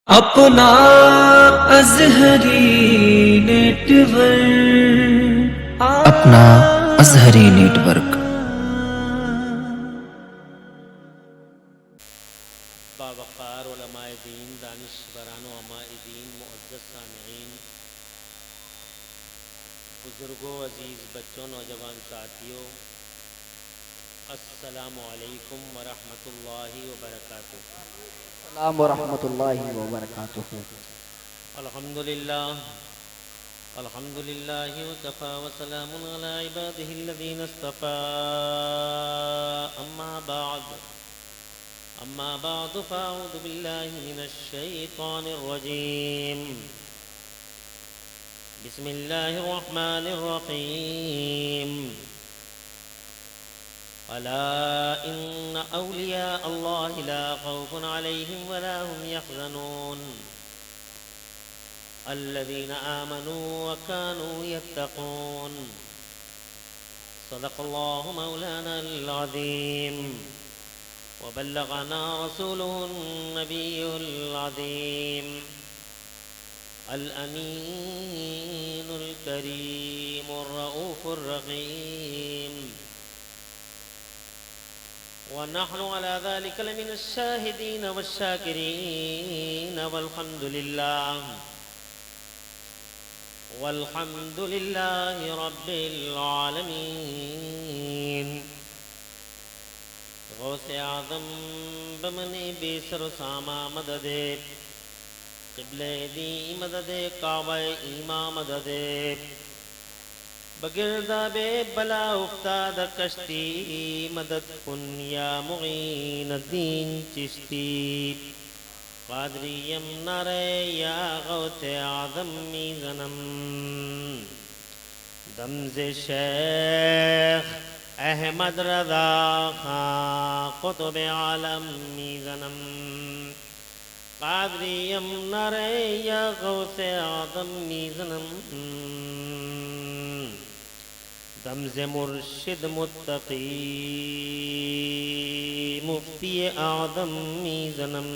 अपना अज़हरी नेटवर्क अपना अज़हरी नेटवर्क। बावक़ार उलमाए दीन, दानिशवरान व अमाए दीन, मुअज़्ज़ज़ सामिईन, बुज़ुर्गों, अज़ीज़ बच्चों, नौजवान साथियों, अस्सलामु अलैकुम व रहमतुल्लाहि व बरकातुहू। अस्सलाम वरहमतुल्लाहि वबरकातुहू। अल्हम्दुलिल्लाह अल्हम्दुलिल्लाहि वकफ़ा व सलामुन अला इबादिहिल्लज़ीना इस्तफ़ा। अम्मा बअद फ़अऊज़ु बिल्लाहि मिनश शैतानिर रजीम। बिस्मिल्लाहिर रहमानिर रहीम। अला इन्ना औलिया अल्लाहि ला खौफुन अलैहिम वला हुम यहज़नून अल्लज़ीना आमनू व कानू यत्तक़ून। सदक़ल्लाहु मौलानाल अज़ीम व बल्लगना रसूलुहुन नबियुल अज़ीम अल अमीनुल करीमुर रऊफ़ुर रहीम। व नहनु अला ज़ालिका लमिनश शाहिदीन वश्शाकिरीन वल्हम्दुलिल्लाहि रब्बिल आलमीन। गौसे आज़म बमने बेसर सामा मददे क़िबले दी मददे काबे ईमा मददे बगिरदाबे बला उफ्ताद कश्ती मदद पुन्या मुईन दीन चिश्ती क़ादरियम नरे या गौसे आज़म मीज़नम दमज़े शेख अहमद रज़ा खां क़ुतुब आलम मीज़नम क़ादरियम नरे या गौसे आज़म मीज़नम दमज़े मुर्शिद मुत्तक़ी मुफ्ती आज़म मीज़नम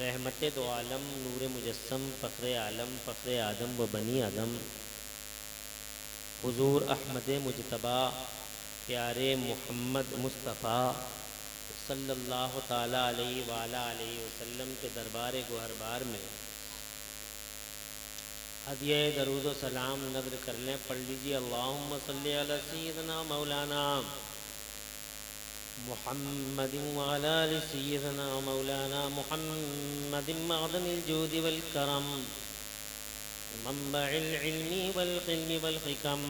रहमत दो आलम नूर मुजस्सम फ़ख्र आलम फ़ख्र आदम व बनी आदम हुज़ूर अहमद मुजतबा प्यारे मोहम्मद मुस्तफ़ा सल्लल्लाहु ताला अलैहि वसल्लम के दरबार गोहरबार में हदिया दरूद व सलाम नज़र कर लें। पढ़ लीजिए अल्लाहुम्मा सल्ली अला सय्यिदना मौलाना मुहम्मदिन व अला आलि सय्यिदना मौलाना मुहम्मदिन मअदनिल जूदि वल करम मंबइल इल्मी वल क़िल्मी वल हिकम।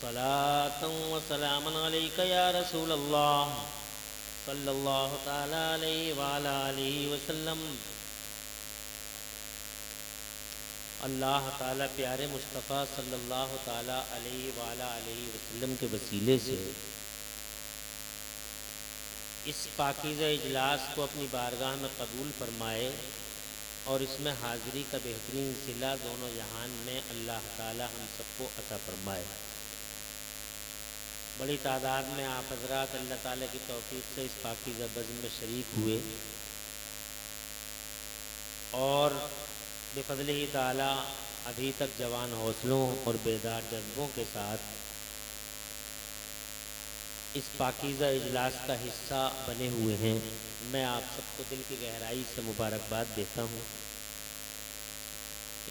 सलातन व सलामन अलैका या रसूल अल्लाह सल्लल्लाहु ताला अलैहि व अला आलिहि वसल्लम। अल्लाह ताला प्यारे मुस्तफ़ा सल्लल्लाहु ताला अलैहि व अला आलिहि वसल्लम के वसीले से इस पाकीज़ा इजलास को अपनी बारगाह में कबूल फरमाए और इसमें हाज़िरी का बेहतरीन सिला दोनों जहान में अल्लाह ताला हम सबको अता फरमाए। बड़ी तादाद में आप हज़रात अल्लाह ताला की तौफ़ीक़ से इस पाकीज़ा बज़्म में शरीक हुए और बिफ़ज़्लिही ताला अभी तक जवान हौसलों और बेदार जज्बों के साथ इस पाकीज़ा इजलास का हिस्सा बने हुए हैं। मैं आप सबको दिल की गहराई से मुबारकबाद देता हूँ।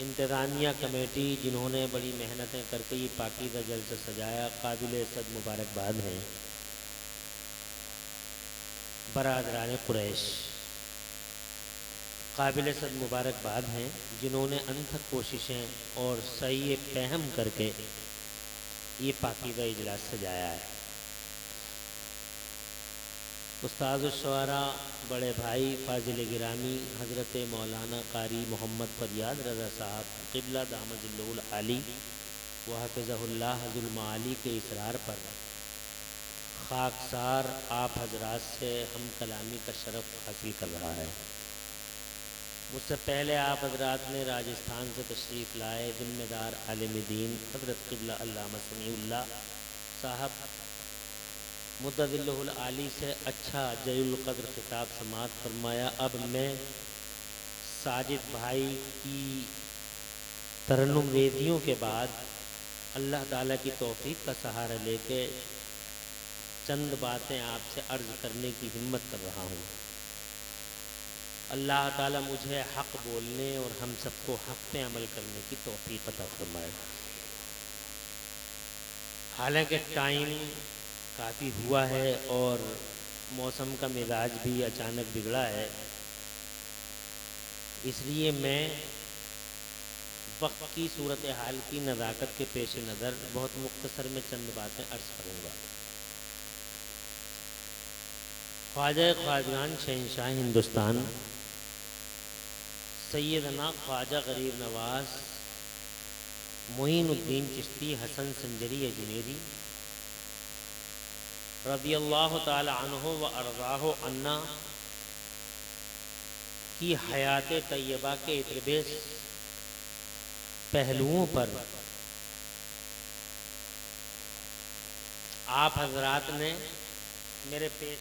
इंतज़ामिया कमेटी जिन्होंने बड़ी मेहनतें करके ये पाकीज़ा जलसा सजाया, काबिल सद मुबारकबाद हैं। बरादरान कुरैश काबिल सद मुबारकबाद हैं जिन्होंने अनथक कोशिशें और सही फहम करके ये पाकीज़ा इजलास सजाया है। उस्ताद शुअरा बड़े भाई फाजिल गिरामी हज़रत मौलाना कारी मोहम्मद फरियाद रज़ा साहब क़िबला दामजिल्लुल आली व हफ़िज़हुल्लाह हज़ुल माली के इसरार पर खाकसार आप हजरात से हम कलामी का शरफ़ हासिल कर रहा है। मुझसे पहले आप हजरात ने राजस्थान से तशरीफ़ लाए ज़िम्मेदार आलिम दीन हज़रत क़िबला अल्लामा समीउल्लाह साहब मुद्ददिल्लुल आली से अच्छा जलील क़द्र खिताब समात फरमाया। अब मैं साजिद भाई की तरन्नुम रेजियों के बाद अल्लाह ताला की तौफीक का सहारा लेके चंद बातें आपसे अर्ज़ करने की हिम्मत कर रहा हूँ। अल्लाह ताला मुझे हक़ बोलने और हम सबको हक़ पे अमल करने की तौफीक अता फरमाए। हालांकि टाइम काफ़ी हुआ है और मौसम का मिजाज भी अचानक बिगड़ा है, इसलिए मैं वक्त की सूरत हाल की नज़ाकत के पेश नज़र बहुत मुख्तसर में चंद बातें अर्ज़ करूँगा। ख्वाजा ख्वाजगान शहंशाह हिंदुस्तान सैयदना ख्वाजा गरीब नवाज मोइनुद्दीन चिश्ती हसन संजरी अजमेरी रज़ियल्लाहु ताला अन्हु व अर्ज़ाहु अन्ना की हयात तैयबा के इतरबेस पहलुओं पर आप हजरात ने मेरे पेश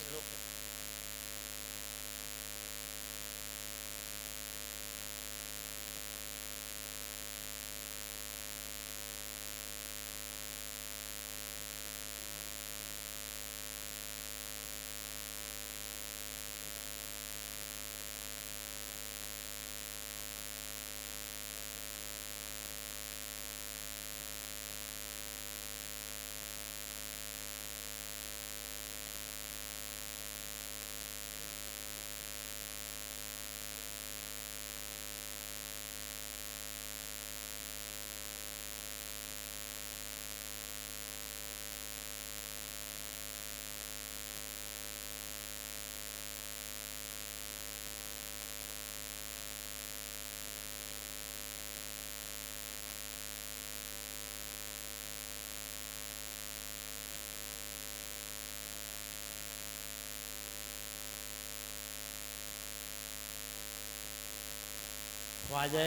ख्वाजा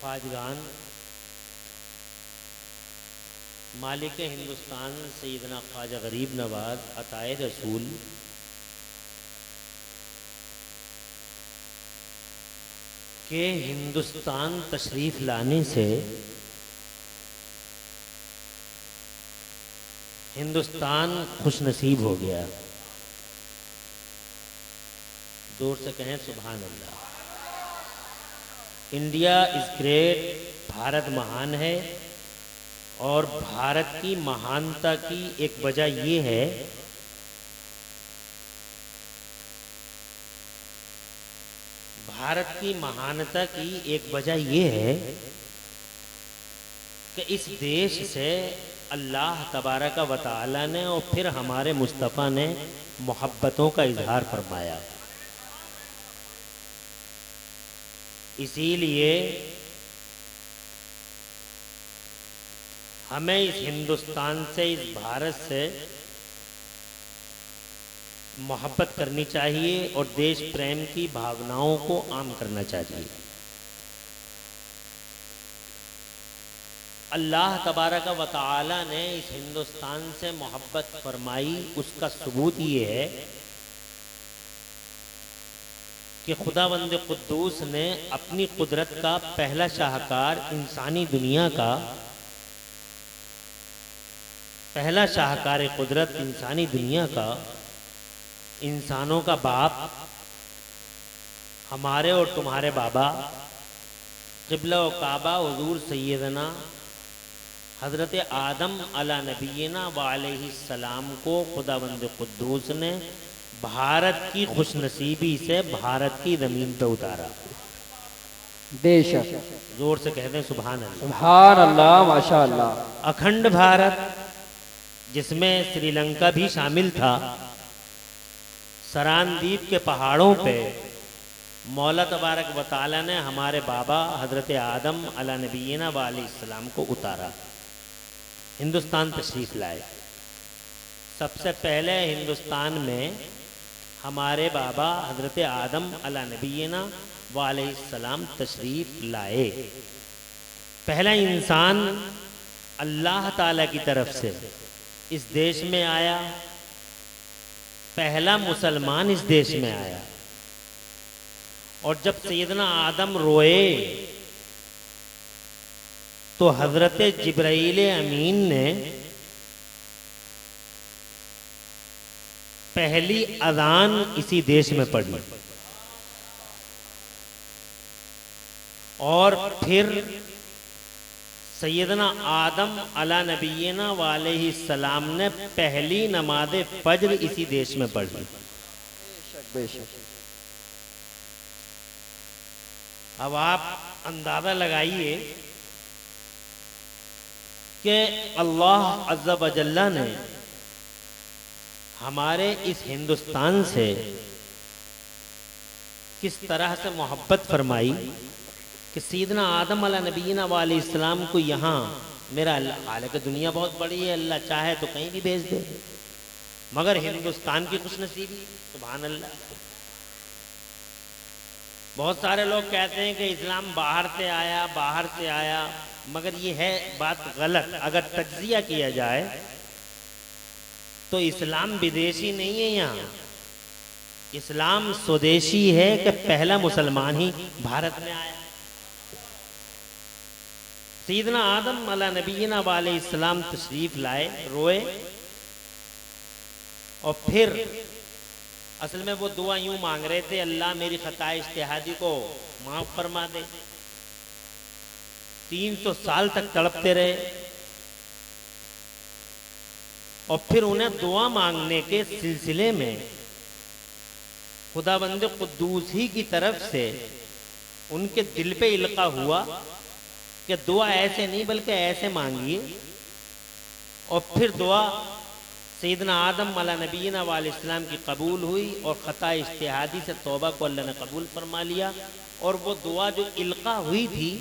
ख्वाजगान मालिक हिंदुस्तान सैयदना ख्वाजा गरीब नवाज अताए रसूल के हिंदुस्तान तशरीफ़ लाने से हिंदुस्तान खुशनसीब हो गया। जोर से कहें सुभान अल्लाह। इंडिया इज़ ग्रेट, भारत महान है। और भारत की महानता की एक वजह ये है भारत की महानता की एक वजह ये है कि इस देश से अल्लाह तबारक व तआला ने और फिर हमारे मुस्तफ़ा ने मोहब्बतों का इजहार फरमाया। इसीलिए हमें इस हिंदुस्तान से, इस भारत से मोहब्बत करनी चाहिए और देश प्रेम की भावनाओं को आम करना चाहिए। अल्लाह तबारक व तआला ने इस हिंदुस्तान से मोहब्बत फरमाई, उसका सबूत ये है कि खुदावंद कुद्दूस ने अपनी कुदरत का पहला शाहकार, इंसानी दुनिया का पहला शाहकार कुदरत, इंसानी दुनिया का, इंसानों का बाप, हमारे और तुम्हारे बाबा, क़िबला व काबा हुज़ूर सैयदना हज़रत आदम अला नबीना व अलैहिस्सलाम को खुदावंद कुद्दूस ने भारत की खुशनसीबी से भारत की ज़मीन पे उतारा। बेशक। जोर से कहते हैं सुभान अल्लाह। सुभान अल्लाह, माशा अल्लाह। अखंड भारत, जिसमें श्रीलंका भी शामिल था, सरानदीप के पहाड़ों पे मौला तबारक व तआला ने हमारे बाबा हज़रत आदम अला नबीना व अलैहिस्सलाम को उतारा, हिंदुस्तान तशरीफ़ लाए। सबसे पहले हिंदुस्तान में हमारे बाबा हज़रत आदम अला नबीना व अलैहिस्सलाम तशरीफ़ लाए। पहला इंसान अल्लाह ताला की तरफ से इस देश में आया, पहला मुसलमान इस देश में आया। और जब सैयदना आदम रोए तो हजरत जिब्राइल अमीन ने पहली अजान इसी देश में पढ़ी। और फिर सैयदना आदम अला नबीना वालैहि सलाम ने पहली नमाज फज्र इसी देश में पढ़ी। बेशक। अब आप अंदाजा लगाइए कि अल्लाह अज़्ज़ा व जल्ला ने हमारे इस हिंदुस्तान से किस तरह से मोहब्बत फरमाई कि सैयदना आदम अला नबीना वालैहिस्सलाम को यहाँ, मेरा हालांकि दुनिया बहुत बड़ी है, अल्लाह चाहे तो कहीं भी भेज दे, मगर हिंदुस्तान की खुशनसीबी, सुभान अल्लाह। बहुत सारे लोग कहते हैं कि इस्लाम बाहर से आया, बाहर से आया, मगर ये है बात गलत। अगर तज्जिया किया जाए तो इस्लाम विदेशी नहीं है, यहाँ इस्लाम स्वदेशी है कि पहला मुसलमान ही भारत में आया। सैयदना आदम अला नबीना वालैहिस्सलाम तशरीफ लाए, रोए, और फिर असल में वो दुआ यूं मांग रहे थे, अल्लाह मेरी खता इज्तिहादी को माफ फरमा दे। 300 साल तक तड़पते रहे और फिर उन्हें दुआ मांगने के सिलसिले में खुदाबंद कुद्दूस ही की तरफ से उनके दिल पे इल्का हुआ कि दुआ ऐसे नहीं बल्कि ऐसे मांगिए। और फिर दुआ सैयदना आदम अला नबीना वालैहिस्सलाम की कबूल हुई और खता इज्तिहादी से तौबा को अल्लाह ने कबूल फरमा लिया। और वो दुआ जो इल्का हुई थी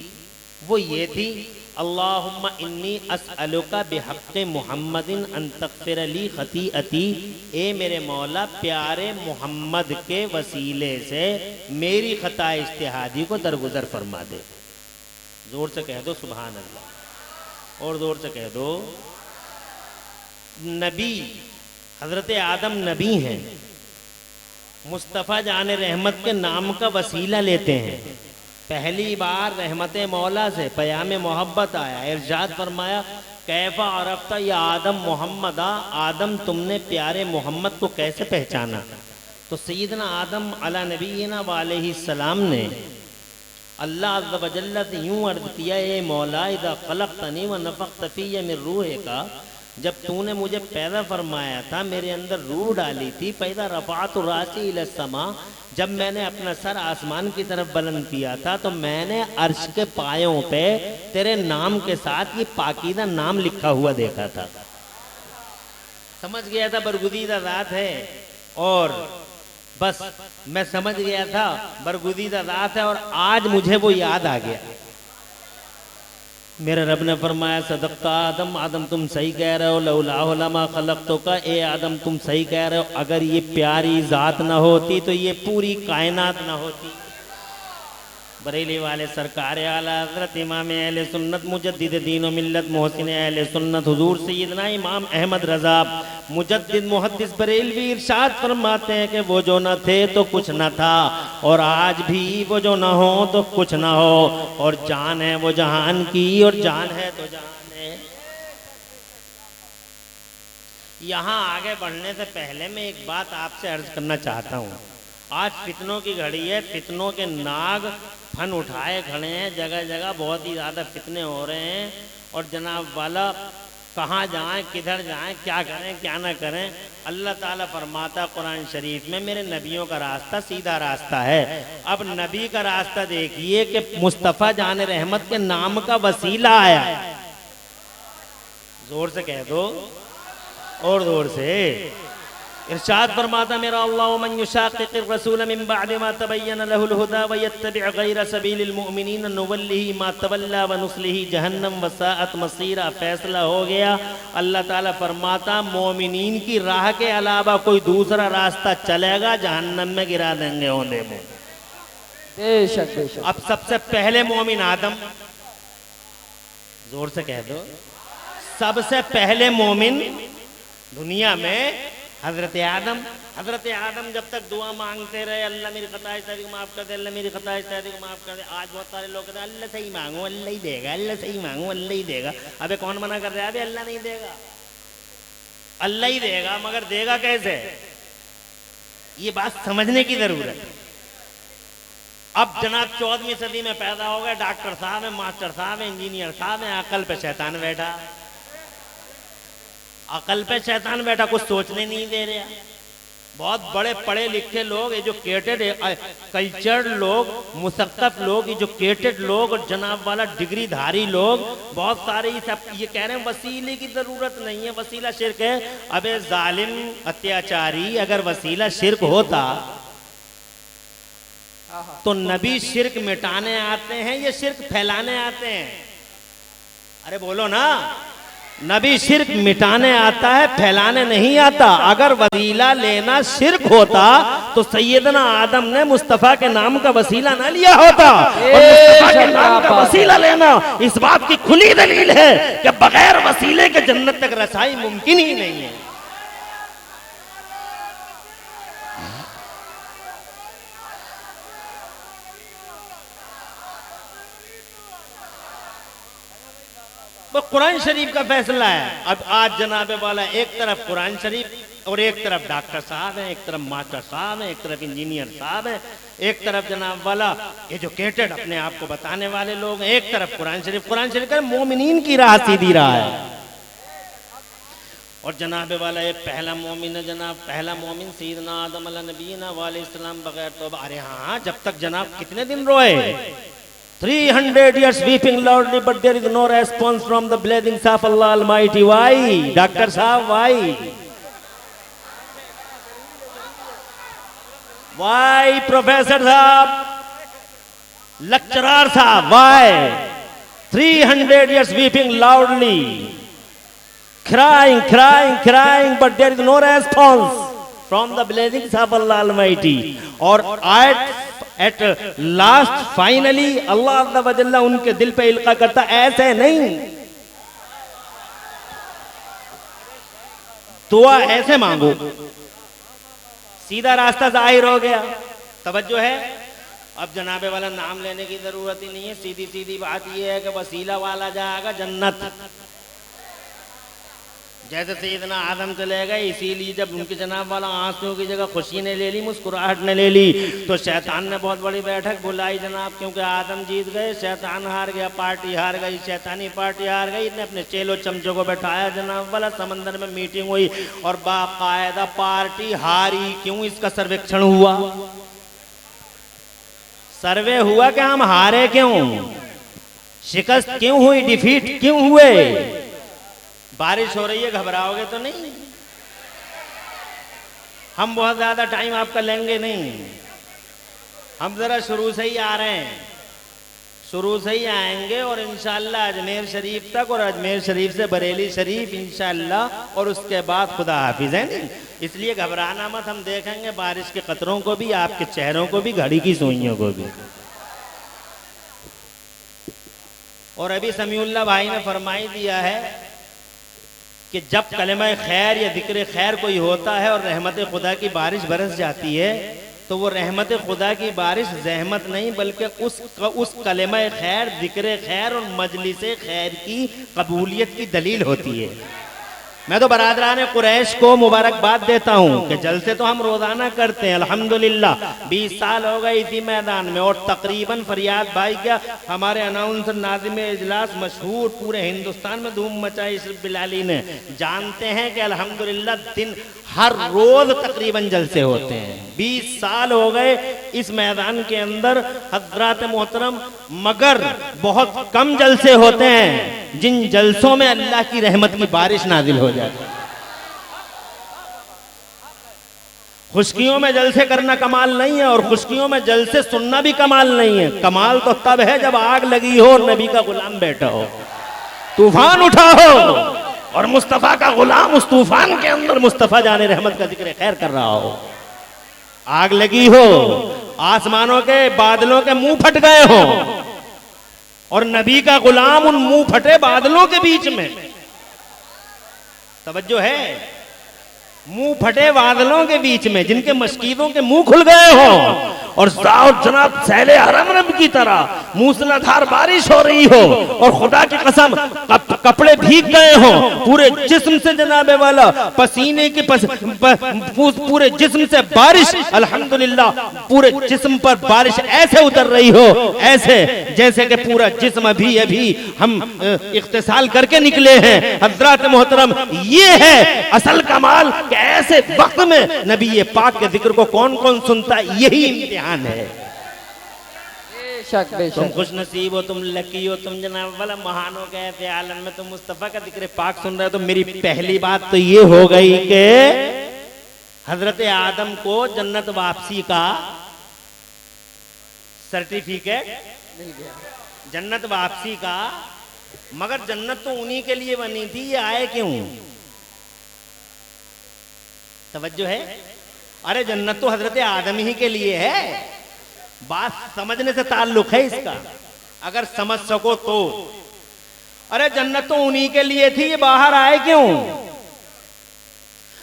वो ये थी, अल्लाहुम्मा इन्नी अस्अलुका बिहक़्क़ि मुहम्मदिन अन तग़फ़िर ली ख़तीअती, ए मेरे मौला प्यारे मोहम्मद के वसीले से मेरी खता इज्तिहादी को दरगुजर फरमा दे। जोर से कह दो सुभान अल्लाह, और जोर से कह दो। नबी हजरत आदम नबी हैं, मुस्तफ़ा जान रहमत के नाम का वसीला लेते हैं। पहली बार रहमत मौला से पयाम मोहब्बत आया, इरशाद फरमाया कैफा अरफ्ता या आदम मोहम्मदा, आदम तुमने प्यारे मोहम्मद को कैसे पहचाना। तो सैयदना आदम अला नबीना वालैहिस्सलाम ने अल्लाह अज़्ज़ा व जल्ला से यूं अर्ज़ किया, ए मौला इज़ा ख़लक़तनी व नफ़ख़्त फ़ीया मिन रूहिका, जब तूने मुझे पैदा फरमाया था, मेरे अंदर रूह डाली थी, पैदा रफ़अतु रासी इला समा, जब मैंने अपना सर आसमान की तरफ बुलंद किया था तो मैंने अर्श के पायों पे तेरे नाम के साथ ये पाकीदा नाम लिखा हुआ देखा था। समझ गया था बरगुदीदा ज़ात है, और बस मैं समझ गया था बरगुदीदा ज़ात है, और आज मुझे वो याद आ गया। मेरे रब ने फरमाया सदक़ता आदम, आदम तुम सही कह रहे हो, लौलाहु लमा ख़लक़तुका, ए आदम तुम सही कह रहे हो, अगर ये प्यारी ज़ात ना होती तो ये पूरी कायनात ना होती। बरेली वाले सरकार आला हज़रत इमाम अहले सुन्नत मुजद्दिद दीन व मिल्लत मोहसिन अहले सुन्नत हुजूर सैयदना इमाम अहमद रज़ा मुजद्दिद मुहद्दिस बरेलवी इरशाद फरमाते हैं कि वो जो न थे तो कुछ न था, और आज भी वो जो न हो तो कुछ न हो, और जान है वो जहान की, और जान है तो जान है। यहाँ आगे बढ़ने से पहले मैं एक बात आपसे अर्ज करना चाहता हूँ। आज फितनों की घड़ी है, फितनों के नाग फन उठाए खड़े हैं, जगह जगह बहुत ही ज़्यादा फितने हो रहे हैं, और जनाब वाला कहाँ जाएं, किधर जाएं, क्या करें क्या ना करें। अल्लाह ताला फरमाता कुरान शरीफ में, मेरे नबियों का रास्ता सीधा रास्ता है। अब नबी का रास्ता देखिए कि मुस्तफ़ा जान रहमत के नाम का वसीला आया। जोर से कह दो, और जोर से। इरशाद फरमाता मेरा अल्लाह मन युशाक़िक़िर रसूल मिन बअद मा तबय्यन लहुल हुदा व यत्तबि गैर सबीलिल मुअमिनीन नुवल्लिही मा तवल्ला व नुस्लिही जहन्नम व साअत मसीरा। फैसला हो गया। अल्लाह ताला फरमाता मोमिनीन की राह के अलावा कोई दूसरा रास्ता चलेगा जहन्नम में गिरा देंगे औंधे मुंह। बेशक बेशक। अब सबसे पहले मोमिन आदम, जोर से कह दो, सबसे पहले मोमिन दुनिया में हजरत आदम जब तक दुआ मांगते रहे, अल्लाह मेरी खताएं सारी को माफ कर दे, अल्लाह मेरी खताएं सारी को माफ कर दे। आज बहुत सारे लोग कहते हैं अल्लाह से ही मांगो, अल्लाह ही देगा, अल्लाह से ही मांगो, अल्लाह ही देगा। अबे कौन मना कर रहा है? अबे अल्लाह नहीं देगा, अल्लाह ही देगा, मगर देगा कैसे? ये बात समझने की जरूरत है। अब जनाब 14वीं सदी में पैदा हो गए, डॉक्टर साहब है, मास्टर साहब है, इंजीनियर साहब है, अकल पे शैतान बैठा, अकल पे शैतान बैठा, कुछ सोचने नहीं दे रहा। बहुत बड़े पढ़े लिखे लोग, एजुकेटेड कल्चर्ड लोग, मुसक्कफ लोग, एजुकेटेड लोग, जनाब वाला डिग्रीधारी लोग, बहुत सारे ये कह रहे हैं वसीले की जरूरत नहीं है, वसीला शिर्क है। अबे जालिम अत्याचारी, अगर वसीला शिर्क होता तो नबी शिर्क मिटाने आते हैं या शिर्क फैलाने आते हैं? अरे बोलो ना, नबी शिर्क मिटाने आता है, फैलाने नहीं आता। अगर वसीला लेना शिर्क होता तो सैयदना आदम ने मुस्तफा के नाम का वसीला ना लिया होता। और मुस्तफा के नाम का वसीला लेना इस बात की खुली दलील है कि बगैर वसीले के जन्नत तक रसाई मुमकिन ही नहीं है। वो कुरान शरीफ का फैसला है। अब आज जनाबे वाला एक तरफ कुरान शरीफ और एक तरफ डॉक्टर साहब है, एक तरफ मास्टर साहब है, एक तरफ इंजीनियर साहब है, एक तरफ जनाब वाला एजुकेटेड अपने आप को बताने वाले लोग हैं, एक तरफ कुरान शरीफ का मोमिनीन की राह सीधी रहा है। और जनाबे वाला एक पहला मोमिन है, जनाब पहला मोमिन सैयदना आदम अलैहिस्सलाम वाले इस्लाम बगैर तो। अरे हाँ, जब तक जनाब कितने दिन रोए? 300 years weeping loudly, but there is no response from the blessings of Allah Almighty. Why? Doctor साहब, why? Why प्रोफेसर साहब, लेक्चरर साहब, why? 300 years weeping loudly, crying, but there is no response from the blessings of Allah Almighty. और at last finally अल्लाह अज़्ज़ा व जल्ला उनके दिल पे इल्का करता। ऐसे नहीं, दुआ ऐसे मांगो, सीधा रास्ता जाहिर हो गया। तवज्जो है। अब जनाबे वाला नाम लेने की जरूरत ही नहीं है, सीधी सीधी बात यह है कि वसीला वाला जाएगा जन्नत। जैसे सैयदना आदम चले गए, इसीलिए जब उनके जनाब वाला आंसुओं की जगह खुशी ने ले ली, मुस्कुराहट ने ले ली, तो शैतान ने बहुत बड़ी बैठक बुलाई जनाब, क्योंकि आदम जीत गए, शैतान हार गया, पार्टी हार गई, शैतानी पार्टी हार गई। इतने अपने चेलो चमचों को बैठाया जनाब वाला, समंदर में मीटिंग हुई और बाकायदा पार्टी हारी। क्यों? इसका सर्वेक्षण हुआ, सर्वे हुआ कि हम हारे क्यों, शिकस्त क्यों हुई, डिफीट क्यों हुए। बारिश हो रही है, घबराओगे तो नहीं? हम बहुत ज्यादा टाइम आपका लेंगे नहीं, हम जरा शुरू से ही आ रहे हैं, शुरू से ही आएंगे और इंशाअल्लाह अजमेर शरीफ तक, और अजमेर शरीफ से बरेली शरीफ इंशाअल्लाह, और उसके बाद खुदा हाफिज है। नहीं, इसलिए घबराना मत, हम देखेंगे बारिश के कतरों को भी, आपके चेहरों को भी, घड़ी की सुइयों को भी। और अभी समीउल्लाह भाई ने फरमाई दिया है कि जब कलमा खैर या जिक्र खैर कोई होता है और रहमत खुदा की बारिश बरस जाती है, तो वो रहमत खुदा की बारिश जहमत नहीं, बल्कि उस कलमा खैर, जिक्र खैर और मजलिस खैर की कबूलियत की दलील होती है। मैं तो बरादरान कुरैश को मुबारकबाद देता हूँ कि जलसे तो हम रोजाना करते हैं अल्हम्दुलिल्लाह। 20 साल हो गए इसी मैदान में, और तकरीबन फरियाद भाई क्या हमारे अनाउंसर नाज़िम इजलास मशहूर पूरे हिंदुस्तान में धूम मचाई इशरफ बिलाली ने, जानते हैं कि अल्हम्दुलिल्लाह दिन हर रोज तकरीबन जलसे होते हैं। 20 साल हो गए इस मैदान के अंदर हज़रात मोहतरम, मगर बहुत कम जलसे होते हैं जिन जलसों में अल्लाह की रहमत की बारिश नाजिल हो जाती है। खुशकियों में जलसे करना कमाल नहीं है, और खुशकियों में जलसे सुनना भी कमाल नहीं है। कमाल तो तब है जब आग लगी हो और नबी का गुलाम बैठा हो, तूफान उठा हो और मुस्तफा का गुलाम उस तूफान के अंदर मुस्तफा जाने रहमत का जिक्र खैर कर रहा हो। आग लगी हो, आसमानों के बादलों के मुंह फट गए हो, और नबी का गुलाम उन मुंह फटे बादलों के बीच में। तवज्जो है। मुंह फटे बादलों के बीच में, जिनके मस्कीदों के मुंह खुल गए हों और जनाब सैले हरम की तरह मूसलाधार बारिश हो रही हो और खुदा की कसम कपड़े भीग गए हों पूरे जिस्म से, जनाबे वाला पसीने की पूरे जिस्म से बारिश, अल्हम्दुलिल्लाह पूरे जिस्म पर बारिश ऐसे उतर रही हो, ऐसे जैसे कि पूरा जिस्म अभी हम इख्तिसाल करके निकले हैं। हजरात मोहतरम, ये है असल कमाल कि ऐसे वक्त में नबी पाक के जिक्र को कौन कौन सुनता है, यही इम्तिहान है। बेशक बेशक। तुम खुश नसीब हो, तुम लकी हो, तुम जनाब वाला महान हो गए थे आलम में, तुम मुस्तफा का जिक्र पाक सुन रहे हो। तो मेरी पहली बात तो ये हो गई कि हजरत आदम को जन्नत वापसी का सर्टिफिकेट मिल गया। जन्नत वापसी का, मगर जन्नत तो उन्हीं के लिए बनी थी, ये आए क्यों? तवज्जो है? अरे जन्नत तो हजरत आदम ही के लिए है। बात समझने से ताल्लुक है इसका, अगर समझ सको तो। अरे जन्नत तो उन्हीं के लिए थी, ये बाहर आए क्यों?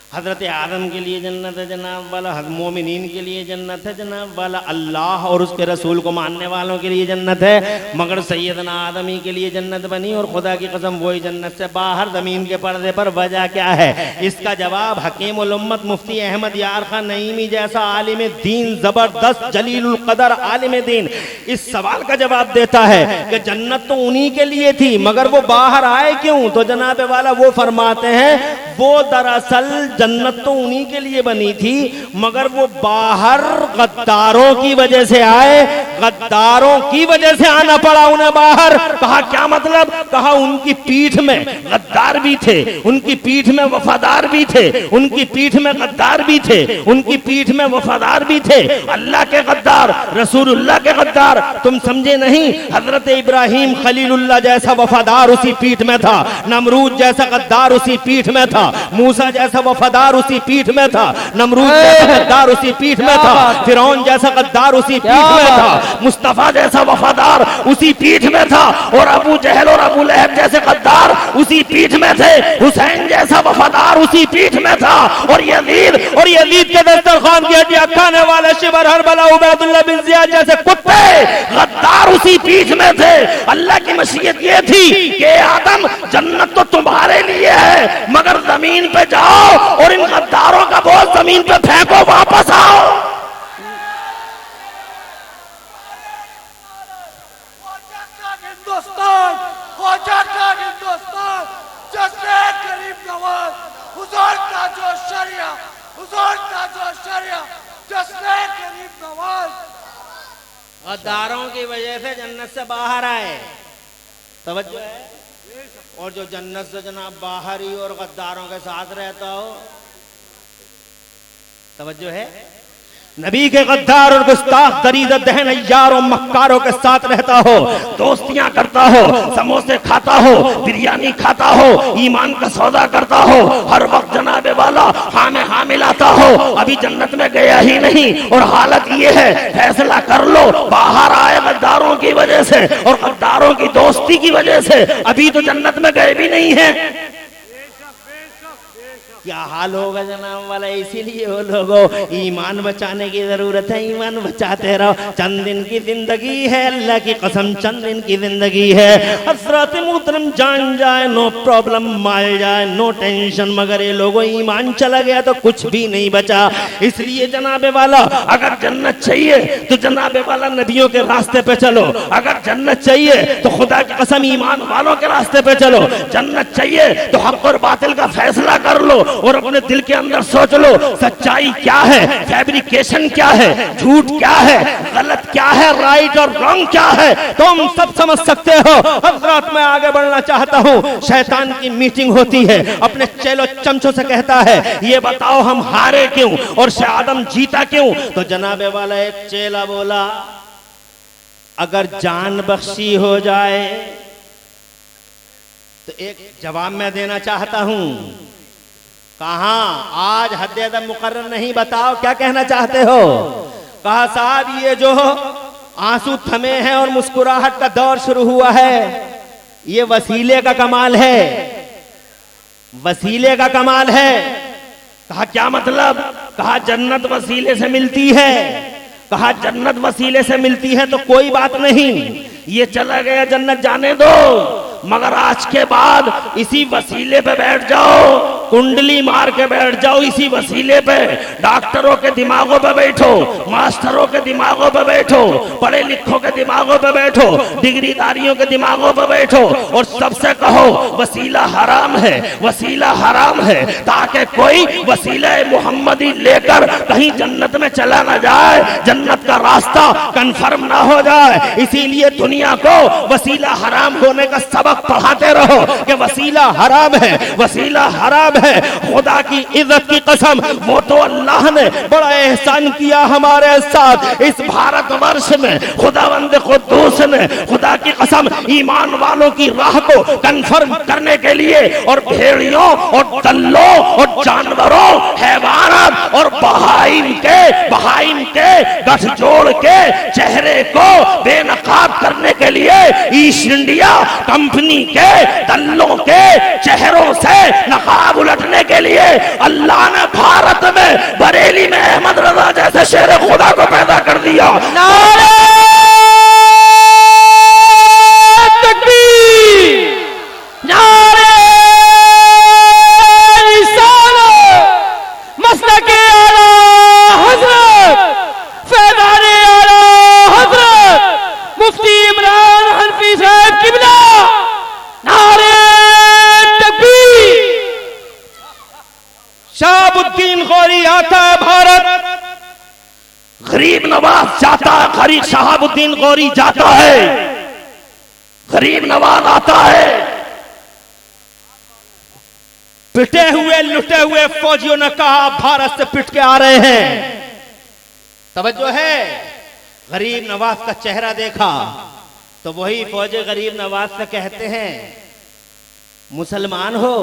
हजरत आदम के लिए जन्नत है जनाब वाला, मोमिनीन के लिए जन्नत है जनाब वाला, अल्लाह और उसके रसूल को मानने वालों के लिए जन्नत है। मगर सैयदना आदम ही के लिए जन्नत बनी और खुदा की कसम वही जन्नत से बाहर जमीन के पर्दे पर। वजह क्या है? इसका जवाब हकीम उल उम्मत मुफ्ती अहमद यार खान नईमी जैसा आलिम दीन, जबरदस्त जलीलुल कदर आलिम दीन इस सवाल का जवाब देता है कि जन्नत तो उन्हीं के लिए थी, मगर वो बाहर आए क्यों? तो जनाब वाला वो फरमाते हैं वो दरअसल जन्नत तो उन्हीं के लिए बनी थी, मगर वो बाहर गद्दारों की वजह से आए, गद्दारों की वजह से आना पड़ा उन्हें बाहर। कहा क्या मतलब? कहा उनकी पीठ में गद्दार भी थे, उनकी पीठ में वफादार भी थे, उनकी पीठ में गद्दार भी थे, उनकी पीठ में वफादार भी थे। अल्लाह के गद्दार, रसूलुल्लाह के गद्दार, तुम समझे नहीं? हजरत इब्राहिम खलीलुल्लाह जैसा वफादार उसी पीठ में था, नमरूद जैसा गद्दार उसी पीठ में था, मूसा जैसा वफादार उसी पीठ में था, नमरूद जैसा गद्दार उसी पीठ में था, फिरौन जैसा गद्दार उसी पीठ में था, मुस्तफा जैसा वफादार उसी पीठ में था, और अबू जहल और अबू लहब जैसे गद्दार उसी पीठ में थे, हुसैन जैसा वफादार उसी पीठ में था, और यजीद के दस्तरखान की हड्डियां खाने वाले शिबर हरबला उबैदुल्लाह बिन जियाद जैसे कुत्ते गद्दार उसी पीठ में थे। अल्लाह की मशीयत ये थी कि आदम जन्नत तो तुम्हारे लिए है, मगर जमीन पे जाओ और इन गद्दारों का बोझ जमीन पे फेंको, वापस आओ। हिंदुस्तान जश्न गरीब नवाज हुजूर का जो शरिया, हुजूर का जो शरिया, जश्न गरीब नवाज। गद्दारों की वजह से जन्नत से बाहर आए, तवज्जो है? और जो जन्नत से जनाब बाहर ही और गद्दारों के साथ रहता हो, तवज्जो है? नबी के गद्दार और गुस्ताख दरीद दहन अय्यार और मक्कारों के साथ रहता हो, दोस्तियां करता हो, समोसे खाता हो, बिरयानी खाता हो, ईमान का सौदा करता हो, हर वक्त जनाबे वाला हाँ में हाँ मिलाता हो, अभी जन्नत में गया ही नहीं और हालत ये है, फैसला कर लो, बाहर आए गद्दारों की वजह से और गद्दारों की दोस्ती की वजह से, अभी तो जन्नत में गए भी नहीं है। क्या हाल होगा जनाब वाला? इसीलिए वो लोगों ईमान बचाने की जरूरत है, ईमान बचाते रहो। चंद दिन की जिंदगी है, अल्लाह की कसम चंद दिन की जिंदगी है। हज़रत मोहतरम जान जाए नो प्रॉब्लम, मार जाए नो टेंशन, मगर ये लोगों ईमान चला गया तो कुछ भी नहीं बचा। इसलिए जनाबे वाला अगर जन्नत चाहिए तो जनाबे वाला नबियों के रास्ते पे चलो, अगर जन्नत चाहिए तो खुदा की कसम ईमान वालों के रास्ते पे चलो, जन्नत चाहिए तो हक और बातिल का फैसला कर लो और अपने दिल के अंदर सोच लो सच्चाई क्या है, फैब्रिकेशन क्या है, झूठ क्या है, गलत क्या है, राइट और रॉन्ग क्या है, तुम सब समझ सकते हो। हज़रात मैं आगे बढ़ना चाहता हूँ। शैतान की मीटिंग होती है, अपने चेलो चमचों से कहता है ये बताओ हम हारे क्यों और आदम जीता क्यों? तो जनाबे वाला एक चेला बोला अगर जान बख्शी हो जाए तो एक जवाब मैं देना चाहता हूं। कहा आज हद अदब मुकर्रर नहीं, बताओ क्या कहना चाहते हो? कहा साहब ये जो आंसू थमे हैं और मुस्कुराहट का दौर शुरू हुआ है ये वसीले का कमाल है, वसीले का कमाल है। कहा क्या मतलब? कहा जन्नत वसीले से मिलती है। कहा जन्नत वसीले से मिलती है तो कोई बात नहीं, ये चला गया जन्नत जाने दो, मगर आज के बाद इसी वसीले पे बैठ जाओ, कुंडली मार के बैठ जाओ इसी वसीले पे। डॉक्टरों के दिमागों पे बैठो, मास्टरों के दिमागों पे बैठो, पढ़े लिखों के दिमागों पे बैठो, डिग्रीदारियों के दिमागों पे बैठो और सबसे कहो वसीला हराम है, वसीला हराम है, ताकि कोई वसीला मुहम्मदी लेकर कहीं जन्नत में चला ना जाए, जन्नत का रास्ता कंफर्म ना हो जाए। इसीलिए दुनिया को वसीला हराम होने का सबक पढ़ाते रहो कि वसीला हराम है, वसीला हराम है। खुदा की इज्जत की कसम, वो तो अल्लाह ने बड़ा एहसान किया हमारे साथ इस भारतवर्ष में। खुदावंद कुद्दूस ने खुदा की कसम ईमान वालों की राह को कंफर्म करने के लिए और भेड़ियों और दल्लों और जानवरों, हैवानात और बहाइम के गठजोड़ के चेहरे को बेनकाब करने के लिए ईस्ट इंडिया कंपनी के दल्लों के चेहरों से नकाब उलटने के लिए अल्लाह ने भारत में बरेली में अहमद रजा जैसे शेर खुदा को पैदा कर दिया। नारे तकबीर, नारे रिसालत, मसलके आला हजरत, फैज़ाने आला हजरत मुफ्ती इमरान हनफी साहब किबला। नारे तकबीर। शहाबुद्दीन गौरी आता है भारत, गरीब नवाज जाता है, गरीब शहाबुद्दीन गौरी जाता है, गरीब नवाज आता है। पिटे हुए लुटे हुए फौजियों ने कहा भारत से पिट के आ रहे हैं। तवज्जो है, गरीब नवाज का चेहरा देखा तो वही फौजी गरीब नवाज से कहते हैं मुसलमान हो।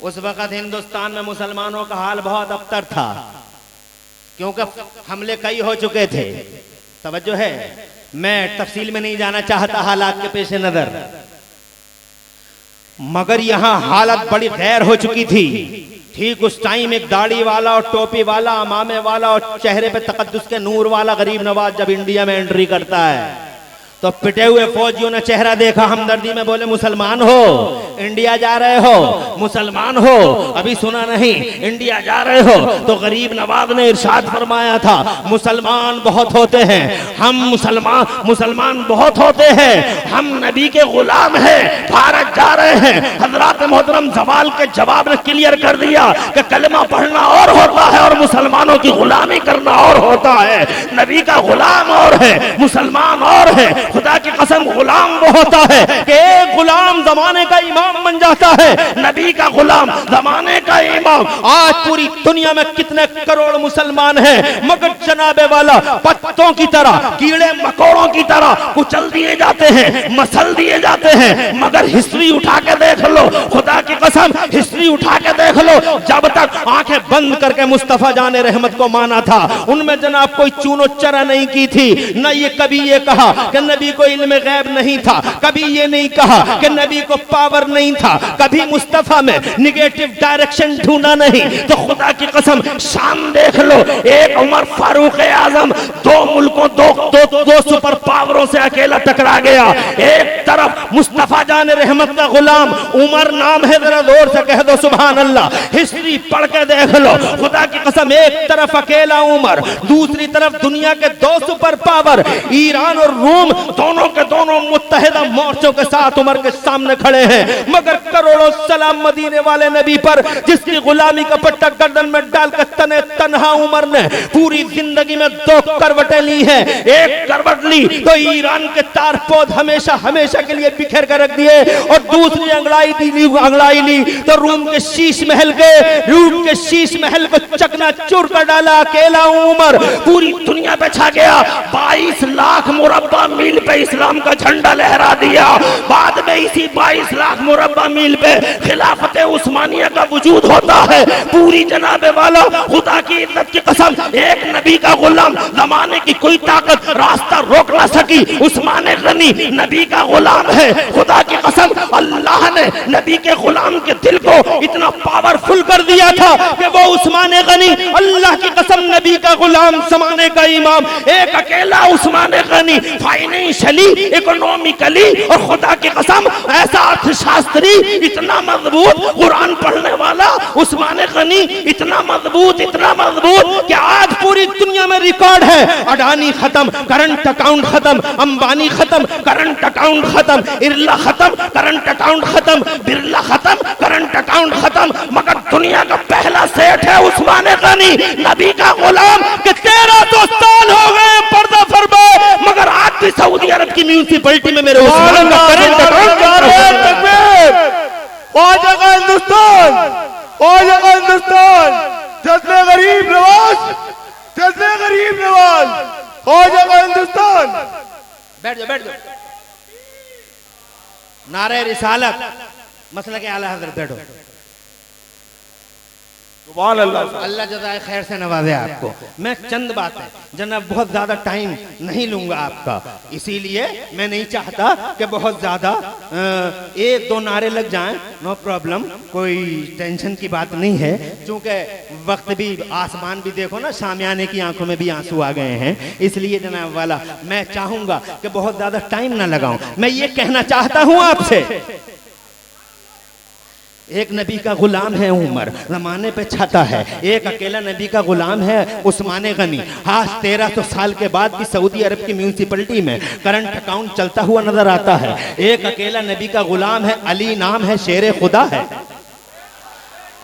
उस वक्त हिंदुस्तान में मुसलमानों का हाल बहुत अबतर था, क्योंकि हमले कई हो चुके थे। तवज्जो है, मैं तफसील में नहीं जाना चाहता हालात के पेश नजर, मगर यहां हालत बड़ी गैर हो चुकी थी। ठीक उस टाइम एक दाढ़ी वाला और टोपी वाला, अमामे वाला और चेहरे पे तकद्दुस के नूर वाला गरीब नवाज जब इंडिया में एंट्री करता है तो पिटे हुए फौजियों ने चेहरा देखा, हमदर्दी में बोले मुसलमान हो, इंडिया जा रहे हो, मुसलमान हो, अभी सुना नहीं, इंडिया जा रहे हो। तो गरीब नवाज ने इरशाद फरमाया था मुसलमान बहुत होते हैं, हम मुसलमान बहुत होते हैं, हम नबी के गुलाम हैं, भारत जा रहे हैं। हजरात मोहतरम जवाल के जवाब ने क्लियर कर दिया कि कलमा पढ़ना और होता है और मुसलमानों की गुलामी करना और होता है। नबी का गुलाम और है, मुसलमान और है। खुदा की कसम गुलाम वो होता है कि एक गुलाम जमाने का इमाम बन जाता है, नबी का गुलाम जमाने का इमाम। आज पूरी दुनिया में कितने करोड़ मुसलमान हैं, मगर जनाबे वाला पत्तों की तरह, कीड़े मकोड़ों की तरह कुचल दिए जाते हैं, मसल दिए जाते हैं। मगर हिस्ट्री उठा के देख लो, खुदा की कसम हिस्ट्री उठा के देख लो, जब तक आंखें बंद करके मुस्तफा जाने रहमत को माना था, उनमें जनाब कोई चूनो चरा नहीं की थी। न ये कभी ये कहा कि नबी को इल्म गैब नहीं था, कभी ये नहीं कहा कि नबी को पावर नहीं था, कभी मुस्तफा में निगेटिव डायरेक्शन ढूंढा नहीं। तो खुदा की कसम शान देख लो, एक उमर फारूक आजम दो मुल्कों दो सुपर पावरों से अकेला टकरा गया। एक तरफ मुस्तफा जाने रहमत का गुलाम उमर नाम है, जरा जोर से कह दो सुभान अल्लाह। हिस्ट्री पढ़ के देख लो, खुदा की कसम एक तरफ अकेला उमर, दूसरी तरफ दुनिया के दो सुपर पावर ईरान और रोम, दोनों के दोनों मुत्तहिदा मोर्चों के साथ उमर के सामने खड़े हैं। मगर करोड़ों सलाम मदीने वाले नबी पर, जिसकी गुलामी का पट्टा गर्दन में डालकर तने तन्हा उमर ने पूरी जिंदगी में दो करवटें ली हैं। एक करवट ली तो ईरान के तार पौध हमेशा हमेशा के लिए बिखेर कर रख दिए, और दूसरी अंगड़ाई ली तो रूम के शीश महल को चकना चूर कर डाला। अकेला उमर पूरी दुनिया पे छा गया, 22 लाख मुरब्बा मील पे इस्लाम का झंडा लहरा दिया। बाद में इसी 22 लाख मुरब्बा मील पे खिलाफत उस्मानिया का वजूद होता है। पूरी जनाबे वाला खुदा की इज्जत की कसम, एक नबी का गुलाम, जमाने की कोई ताकत रास्ता रोक ना सकी। गनी, उस्मान गनी नबी का गुलाम है। खुदा की कसम अल्लाह ने नबी के गुलाम के दिल को इतना पावरफुल कर दिया था कि वो उस्मान गनी अल्लाह की कसम नबी का गुलाम, जमाने का इमाम, एक अकेला उस्मान गनी फाइनेंशियली, इकोनॉमिकली और खुदा की कसम ऐसा अर्थशास्त्री, इतना मजबूत कुरान पढ़ने वाला उस्मान गनी, इतना मजबूत कि आज पूरी दुनिया में रिकॉर्ड है। अडानी खत्म, करंट अकाउंट खत्म, अंबानी खत्म, करंट अकाउंट खत्म, इरला खत्म, करंट अकाउंट खत्म, बिरला खत्म, करंट अकाउंट खत्म, मगर दुनिया का पहला सेठ है उस्मान गनी नबी का गुलाम कि 1300 साल हो गए पर्दा फरमाए, मगर आज भी सऊदी अरब की म्यूनिसिपैलिटी में मेरे उस्मान का करंट हिंदुस्तान, जज्बे गरीब नवाज, जज्बे गरीब नवाज, हो जाएगा हिंदुस्तान। बैठ जाओ। नारे रिसालत, मसला के आला हजरत बैठो। अल्लाह जज़ाए खैर से नवाजे आपको। मैं चंद बातें जनाब बहुत ज्यादा टाइम नहीं लूंगा आपका, इसीलिए मैं नहीं चाहता कि बहुत ज्यादा 1-2 नारे लग जाएं। नो प्रॉब्लम, कोई टेंशन की बात नहीं है, क्योंकि वक्त भी, आसमान भी देखो ना, शामियाने की आंखों में भी आंसू आ गए हैं, इसलिए जनाब वाला मैं चाहूंगा कि बहुत ज्यादा टाइम ना लगाऊं। मैं ये कहना चाहता हूं आपसे, एक नबी का गुलाम है उमर, जमाने पे छाता है, एक अकेला नबी का गुलाम है उस्मान गनी। आज 1300 साल के बाद भी सऊदी अरब की म्यूनिसिपैलिटी में करंट अकाउंट चलता हुआ नजर आता है। एक अकेला नबी का गुलाम है, अली नाम है, शेर खुदा है,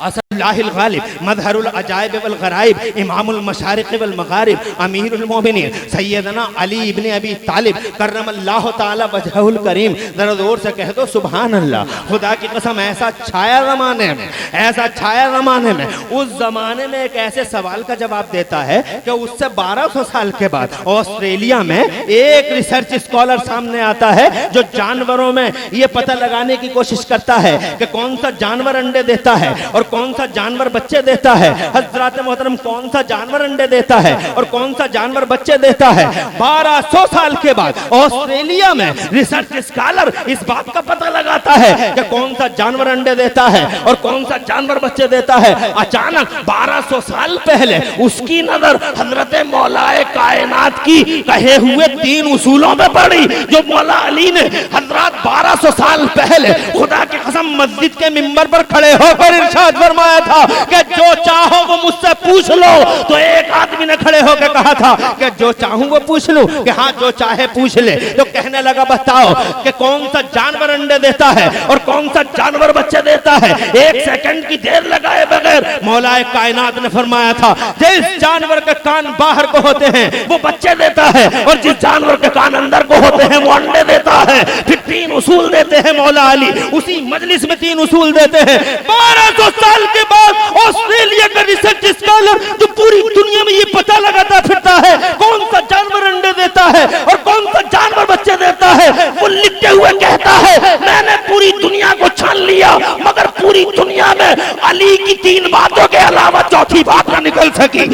असलाहिल गालिब, मजहरुल अजाइब वल गराइब, इमामुल मशारिक वल मगारिब, अमीरुल मोमिनीन सैयदना अली इब्ने अबी तालिब करमल्लाहु ताला वजहुल करीम। जरा जोर से कह दो सुभान अल्लाह। खुदा की कसम ऐसा छाया जमाने में, ऐसा छाया जमाने में, उस जमाने में एक ऐसे सवाल का जवाब देता है कि उससे 1200 साल के बाद ऑस्ट्रेलिया में एक रिसर्च स्कॉलर सामने आता है जो जानवरों में ये पता लगाने की कोशिश करता है कि कौन सा जानवर अंडे देता है और कौन सा जानवर बच्चे देता है। हजरत मोहतरम, कौन सा जानवर अंडे देता है और कौन सा जानवर बच्चे देता है। 1200 साल के बाद ऑस्ट्रेलिया में रिसर्च स्कॉलर इस बात का पता लगाता है कि कौन सा जानवर अंडे देता है और कौन सा जानवर बच्चे देता है। अचानक 1200 साल पहले उसकी नजर हजरत मौलाए कायनात की कहे हुए 3 उसूलों में पड़ी, जो मौला अली ने हजरत 1200 साल पहले खुदा की कसम मस्जिद के मिंबर पर खड़े होकर इरशाद फरमाया था कि जो चाहो वो मुझसे पूछ लो। तो एक आदमी ने खड़े होकर कहा था कि जो चाहूं वो पूछ लूं, कि हाँ जो चाहे पूछ ले। तो कहने लगा बताओ कि कौन सा जानवर अंडे देता है और कौन सा जानवर बच्चे देता है। 1 सेकंड की देर लगाए बगैर मौलाए कायनात ने फरमाया था जिस जानवर के कान बाहर को होते हैं वो बच्चे देता है और जिस जानवर के कान अंदर को होते हैं वो अंडे देता है। फिर 3 उसूल देते हैं मौला अली, उसी मजलिस में 3 उसूल देते हैं। 1200 साल के बाद ऑस्ट्रेलिया का रिसर्च स्कॉलर जो पूरी दुनिया में ये पता लगाता फिरता है कौन सा जानवर अंडे देता है और कौन सा जानवर बच्चे देता है, वो लिखते हुए कहता है मैंने पूरी दुनिया को छान लिया मगर पूरी दुनिया में अली की 3 बातों के अलावा चौथी बात ना निकल सकी।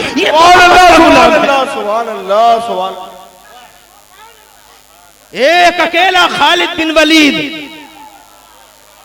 ये एक अकेला खालिद बिन वलीद,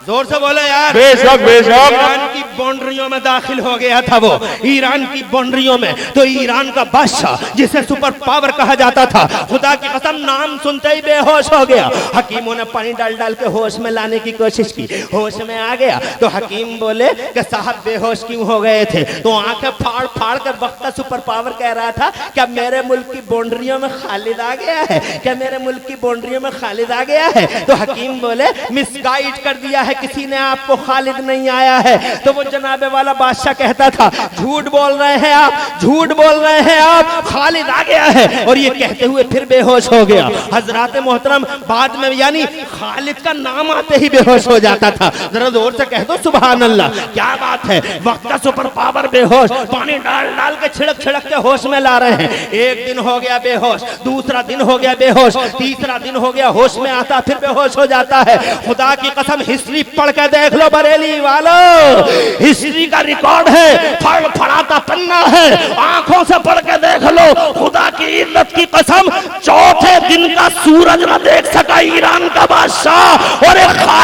जोर से बोले यार, बेशक बेशक, ईरान की बाउंड्रियों में दाखिल हो गया था वो, ईरान की बाउंड्रियों में। तो ईरान का बादशाह जिसे सुपर पावर कहा जाता था, खुदा की कसम नाम सुनते ही बेहोश हो गया। हकीमों ने पानी डाल डाल के होश में लाने की कोशिश की, होश में आ गया। तो हकीम बोले कि साहब बेहोश क्यों हो गए थे? तो आंखें फाड़ फाड़ कर वक्त का सुपर पावर कह रहा था क्या मेरे मुल्क की बाउंड्रियों में खालिद आ गया है, क्या मेरे मुल्क की बाउंड्रियों में खालिद आ गया है? तो हकीम बोले मिसगाइड कर दिया है किसी ने आपको, खालिद नहीं आया है। तो वो जनाबे वाला बादशाह कहता था झूठ बोल रहे हैं आप, झूठ बोल रहे हैं आप, खालिद आ गया है। और ये कहते हुए फिर बेहोश हो गया। हजरात मोहतरम बाद में यानी खालिद का नाम आते ही बेहोश हो जाता था। जरा जोर से कह दो सुभान अल्लाह। क्या बात है, वक्त का सुपर पावर बेहोश, पानी डाल डाल के छिड़क छिड़क के होश में ला रहे हैं। 1 दिन हो गया बेहोश, दूसरा दिन हो गया बेहोश, तीसरा दिन हो गया होश में आता फिर बेहोश हो जाता है। खुदा की कसम हिस्ट्री पढ़ के देख लो बरेली वालों, हिस्ट्री का रिकॉर्ड है, फड़फड़ाता पन्ना है, आंखों से पढ़ के देख लो। खुदा की इज्जत की कसम चौथे दिन का सूरज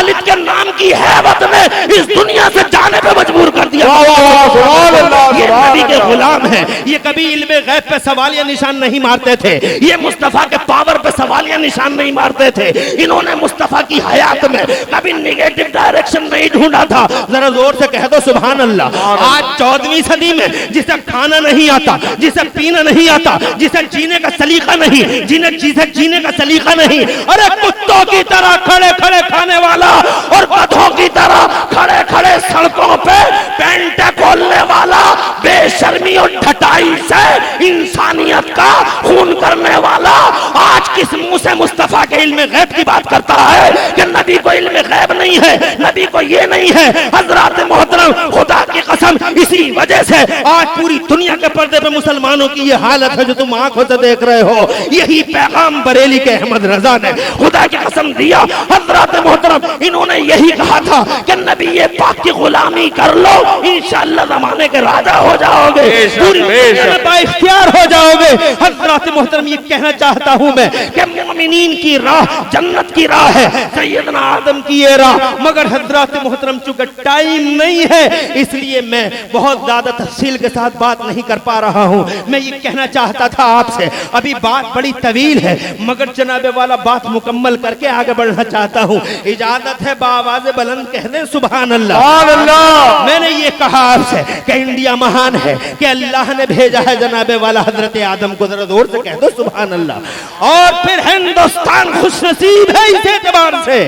खालिद के नाम की हैबत ने इस दुनिया से जाने पे मजबूर कर दिया। ये नबी के गुलाम हैं, ये कभी इल्मे गैब पे सवालिया निशान नहीं मारते थे, ये मुस्तफा के पावर पे सवालिया निशान नहीं मारते थे। इन्होंने मुस्तफा की हयात में कभी निगेटिव डायरेक्शन नहीं ढूंढा था। जरा जोर से कह दो सुभान अल्लाह। आज 14वीं सदी में जिसे खाना नहीं आता, जिसे पीना नहीं आता, जिसे जीने का सलीका नहीं, जिसे जीने का सलीका नहीं, अरे कुत्तों की तरह खड़े खड़े खाने वाला और गधों की तरह खड़े खड़े सड़कों पे पेंटे खोलने वाला, बेशर्मी और ढटाई से इंसानियत का खून करने वाला आज किस मुंह से मुस्तफा के इल्मे गैब की बात करता है कि नबी को इल्मे गैब नहीं है, नबी को ये नहीं है। हजरत मोहतरम, खुदा की कसम, इसी वजह से आज पूरी दुनिया के पर्दे पे मुसलमानों की ये हालत है जो तुम आंखों से देख रहे हो। यही पैगाम बरेली के अहमद रजा ने खुदा की कसम दिया। हजरत मोहतरम, इन्होंने यही कहा था कि नबी ये पाक की गुलामी कर लो, इंशाअल्लाह जमाने के राजा हो जाओगे, पूरी दुनिया में बाइख्तियार हो जाओगे। हजरत मोहतरम, ये कहना चाहता हूं मैं कि मोमिनीन की राह जन्नत की राह है, सैयदना आदम की ये राह। मगर हजरत मोहतरम, चूंकि टाइम नहीं है इसलिए मैं बहुत ज्यादा तफसील के साथ बात नहीं कर पा रहा हूं। मैं ये कहना चाहता था आपसे, अभी बात बड़ी तवील है मगर जनाबे वाला बात मुकम्मल करके आगे बढ़ना चाहता हूं। इजाजत है बावाज़े बुलंद कह दें सुभान अल्लाह। मैंने ये कहा आपसे कि इंडिया महान है, कि अल्लाह ने भेजा है जनाबे वाला हजरत आदम को, जरा जोर से कह दो सुभान अल्लाह। और फिर हिंदुस्तान खुशनसीब है इस एतबार से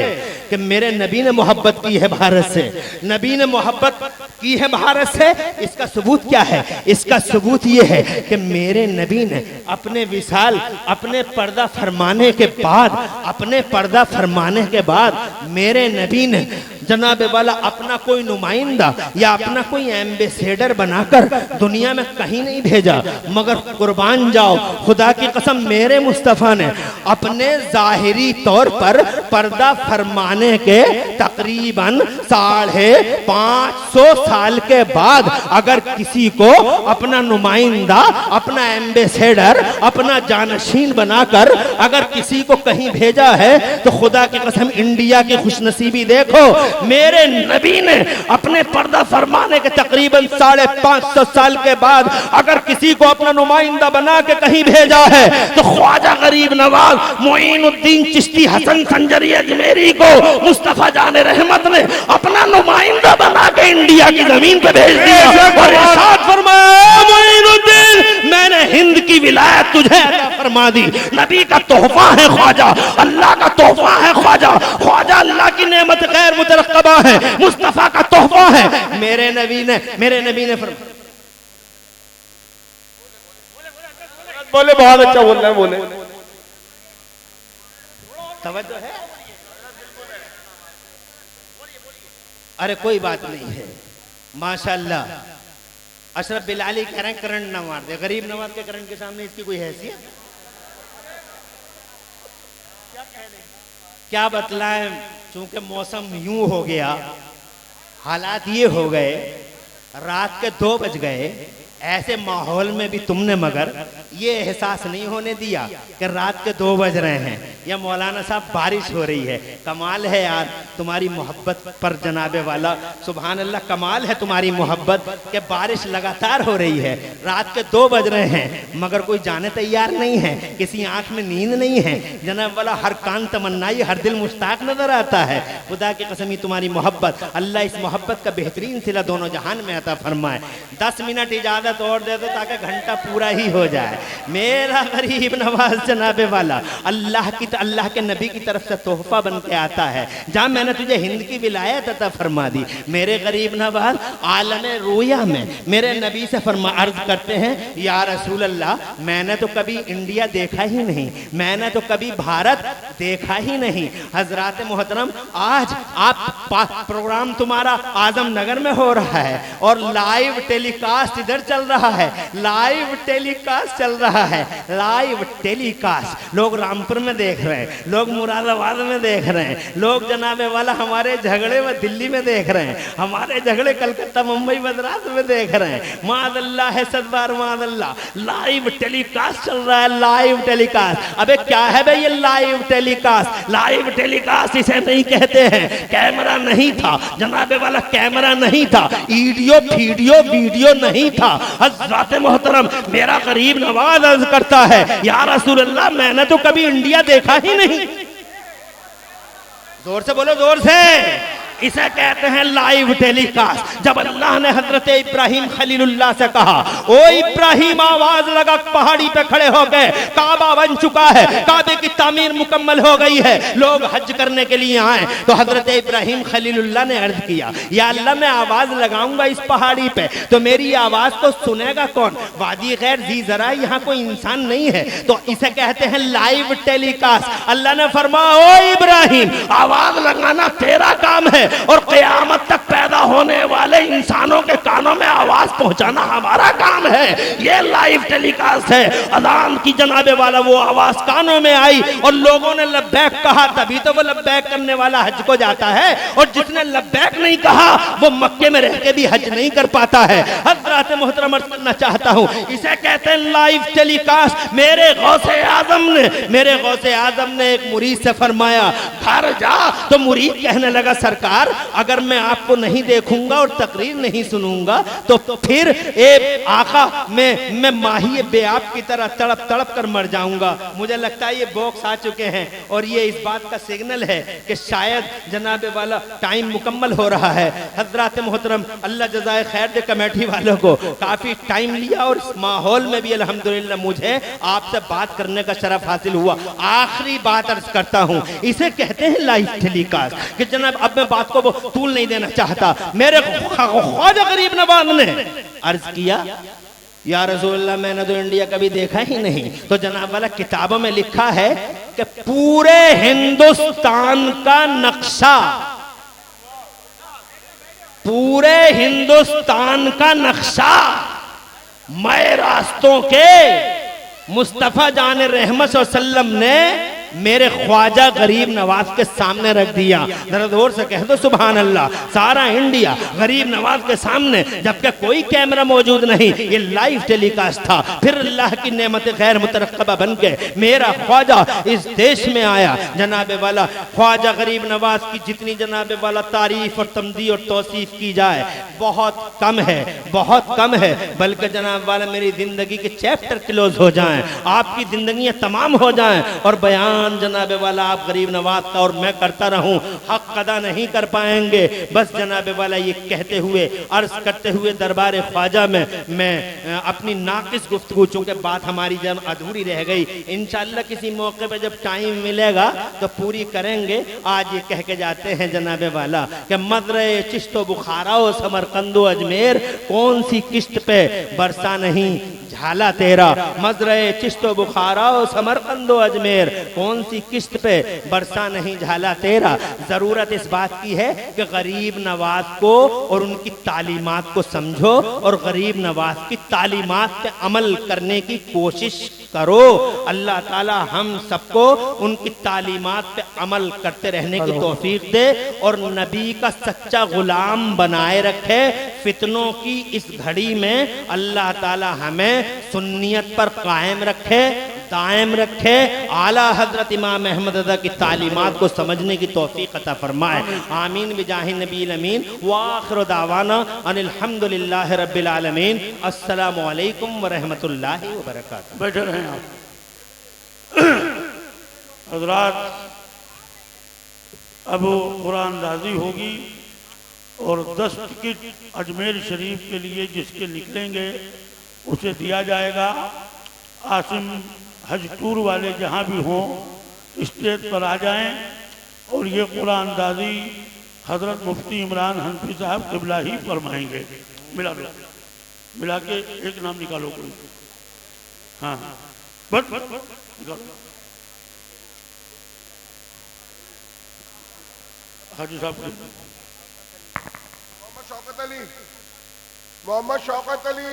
कि मेरे नबी ने मोहब्बत की है भारत से, नबी ने मोहब्बत की है भारत से। इसका सबूत क्या है? इसका सबूत ये है कि मेरे नबी ने अपने विसाल, अपने पर्दा फरमाने के बाद, अपने पर्दा फरमाने के बाद मेरे नबी ने जनाबे वाला अपना कोई नुमाइंदा या अपना कोई एम्बेसडर बनाकर दुनिया में कहीं नहीं भेजा, मगर कुर्बान जाओ खुदा की कसम, मेरे मुस्तफ़ा ने अपने जाहिरी तौर पर पर्दा फरमाने के तकरीबन 550 साल के बाद अगर किसी को अपना नुमाइंदा, अपना एम्बेसडर, अपना जानशीन बनाकर अगर किसी को कहीं भेजा है तो खुदा की कसम इंडिया की खुशनसीबी देखो, मेरे नबी ने अपने पर्दा फरमाने के तकरीबन 550 साल के बाद अगर किसी को अपना नुमाइंदा बना के कहीं भेजा है तो ख्वाजा गरीब नवाज मोइनुद्दीन चिश्ती हसन संजरी अजमेरी को मुस्तफा जाने रहमत ने अपना नुमाइंदा बना के इंडिया की जमीन पे भेज दिया और इरशाद फरमाया, मोइनुद्दीन मैंने हिंद की विलायत तुझे अता फरमा दी। नबी का तोहफा है ख्वाजा, अल्लाह का तोहफा है ख्वाजा, ख्वाजा अल्लाह की नेमत गैर मुतरक्कबा है, मुस्तफा का तोहफा है। मेरे नबी ने बोले बहुत अच्छा बोल रहे हैं, बोले तवज्जो है? अरे कोई बात नहीं है, माशाअल्लाह। अशरफ बिलाली कह रहे हैं करंट ना मार दे, गरीब नवाज के करंट के सामने इसकी कोई हैसियत? क्या बतलाएं, चूंकि मौसम यूं हो गया, हालात ये हो गए, रात के 2 बज गए, ऐसे माहौल में भी तुमने मगर ये एहसास नहीं होने दिया कि रात के 2 बज रहे हैं या मौलाना साहब बारिश हो रही है। कमाल है यार तुम्हारी मोहब्बत पर जनाबे वाला, सुभान अल्लाह, कमाल है तुम्हारी मोहब्बत कि बारिश लगातार हो रही है, रात के 2 बज रहे हैं मगर कोई जाने तैयार नहीं है, किसी आंख में नींद नहीं है जनाब वाला, हर कान तमन्नाई, हर दिल मुश्ताक नजर आता है। खुदा की कसम तुम्हारी मोहब्बत, अल्लाह इस मोहब्बत का बेहतरीन सिला दोनों जहान में अता फरमाए। 10 मिनट इजाजत और दे दो ताकि घंटा पूरा ही हो जाए। मेरा गरीब नवाज जनाबे वाला अल्लाह के नबी की तरफ से तोहफा बन के आता है। जहाँ मैंने तुझे हिंद की विलायत अता फरमा दी, मेरे गरीब नवाज आलम रोया में मेरे नबी से अर्ज करते हैं, या रसूल अल्लाह, मैंने तो कभी इंडिया देखा ही नहीं, मैंने तो कभी भारत देखा ही नहीं। हजरात मोहतरम, आज आप प्रोग्राम तुम्हारा आजम नगर में हो रहा है और लाइव टेलीकास्ट इधर चल रहा है, लाइव टेलीकास्ट चल रहा है, लाइव टेलीकास्ट। लोग रामपुर में देख रहे हैं, लोग मुरादाबाद में देख रहे हैं, लोग जनाबे वाला हमारे झगड़े में दिल्ली में देख रहे हैं, हमारे झगड़े कलकत्ता मुंबई मद्रास में देख रहे हैं। मादल्ला है सदबार मादल्ला, लाइव टेलीकास्ट चल रहा है, लाइव टेलीकास्ट। अबे क्या है भाई ये लाइव टेलीकास्ट? लाइव टेलीकास्ट इसे नहीं कहते हैं। कैमरा नहीं था जनाबे वाला, कैमरा नहीं था, वीडियो नहीं था। हज़रात मोहतरम मेरा गरीब नवाज अर्ज करता है, या रसूल अल्लाह मैंने तो कभी इंडिया देखा ही नहीं। जोर से बोलो, जोर से। इसे कहते हैं लाइव टेलीकास्ट। जब अल्लाह ने हजरत इब्राहिम खलीलुल्लाह से कहा, ओ इब्राहिम, आवाज लगा पहाड़ी पे खड़े हो गए, काबा बन चुका है, काबे की तामीर मुकम्मल हो गई है, लोग हज करने के लिए आए। तो हजरत इब्राहिम खलीलुल्लाह ने अर्ज किया, या अल्लाह मैं आवाज लगाऊंगा इस पहाड़ी पे तो मेरी आवाज को सुनेगा कौन? वादी गैर जी जरा यहाँ कोई इंसान नहीं है। तो इसे कहते हैं लाइव टेलीकास्ट। अल्लाह ने फरमाया, ओ इब्राहिम, आवाज लगाना तेरा काम है और क़यामत तक पैदा होने वाले इंसानों के कानों में आवाज पहुंचाना हमारा काम है। ये लाइव टेलीकास्ट है। अजान की जनाबे वाला वो आवाज कानों में आई और लोगों ने लब्बैक कहा, तभी तो वो लब्बैक करने वाला हज को जाता है, और जिसने लब्बैक नहीं कहा वो मक्के में रह के भी हज नहीं कर पाता है। हज़रात मोहतरम अर्ज़ करना चाहता हूँ, इसे कहते हैं लाइव टेलीकास्ट। मेरे गौसे आजम ने एक मुरीद से फरमाया, घर जा। तो मुरीद कहने लगा, सरकार अगर मैं आपको नहीं देखूंगा और तकरीर नहीं सुनूंगा तो फिर ए आका मैं माही बेआब की तरह तड़प तड़प कर मर जाऊंगा। मुझे लगता है ये बॉक्स आ चुके हैं और ये इस बात का सिग्नल है कि शायद जनाबे वाला टाइम मुकम्मल हो रहा है। हजरात मोहतरम अल्लाह जज़ाए खैर दे कमेटी वालों को काफी टाइम लिया और इस माहौल में भी अल्हम्दुलिल्लाह मुझे आपसे बात करने का शरफ हासिल हुआ। आखिरी बात अर्ज करता हूँ, इसे कहते हैं लाइव टेलीकास्ट। कि जनाब अब मैं बात को तूल नहीं देना चाहता। मेरे ख्वाजा गरीब नवाज ने अर्ज किया, या रसूलल्लाह मैंने तो इंडिया कभी देखा ही नहीं। तो जनाब वाला किताबों में लिखा है कि पूरे हिंदुस्तान का नक्शा, पूरे हिंदुस्तान का नक्शा मैं रास्तों के मुस्तफा जान रहमत सल्लम ने मेरे ख्वाजा गरीब नवाज के सामने रख दिया। जरा जोर से कह दो सुभान अल्लाह। सारा इंडिया गरीब नवाज के सामने, जबकि कोई कैमरा मौजूद नहीं, ये लाइव टेलीकास्ट था। फिर अल्लाह की नेमत गैर मुतरक्कबा बन के मेरा ख्वाजा इस देश में आया। जनाबे वाला ख्वाजा गरीब नवाज की जितनी जनाबे वाला तारीफ और तमदी और तौसीफ की जाए बहुत कम है, बहुत कम है। बल्कि जनाब वाला मेरी जिंदगी के चैप्टर क्लोज हो जाएं, आपकी जिंदगियां तमाम हो जाएं और बयान जनाबे वाला आप गरीब नवाज का और मैं करता रहूं, हक अदा नहीं कर पाएंगे। बस जनाबे वाला ये कहते हुए अर्ज करते हुए दरबार ख्वाजा में मैं अपनी नाकिस गुफ्तगू, चूंकि बात हमारी जब अधूरी रह गई, इंशाअल्लाह किसी मौके पे जब टाइम मिलेगा तो पूरी करेंगे। आज ये कह के जाते हैं जनाबे वाला कि मदरे चिश्तो बुखारा ओ समरकंदो अजमेर, कौन सी किश्त पे बरसा नहीं झाला तेरा। मजरे चिश्तो बुखारा ओ समरकंदो अजमेर, कौन सी किस्त पे बरसा नहीं झाला तेरा। जरूरत इस बात की है कि गरीब नवाज को और उनकी तालीमात को समझो और गरीब नवाज की तालीमात पे अमल करने की कोशिश करो। अल्लाह ताला हम सबको उनकी तालीमात पे अमल करते रहने की तौफीक दे और नबी का सच्चा गुलाम बनाए रखे। फितनों की इस घड़ी में अल्लाह ताला हमें सुन्नियत पर कायम रखे, दायम रखे। आला हजरत इमाम अहमद रज़ा की तालीमात को समझने की तौफीक अता फरमाए। आमीन बिजाहि नबील अमीन। व आखिरु दावाना अनिल हम्दुलिल्लाहि रब्बिल आलमीन। अस्सलामु अलैकुम व रहमतुल्लाहि व बरकातुहू। बैठे रहें आप हजरात। अब कुरान अंदाजी होगी और 10 टिकट अजमेर शरीफ के लिए जिसके निकलेंगे उसे दिया जाएगा। आसिम हज टूर वाले जहाँ भी हों स्टेज पर आ जाएं और ये कुरान अंदाजी हजरत मुफ्ती इमरान हनफी साहब क़िबला ही फरमाएंगे। मिला के एक नाम निकालो कोई। हाँ बस निकालो। हाजी साहब मोहम्मद शौकत अली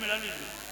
मिला लीजिए।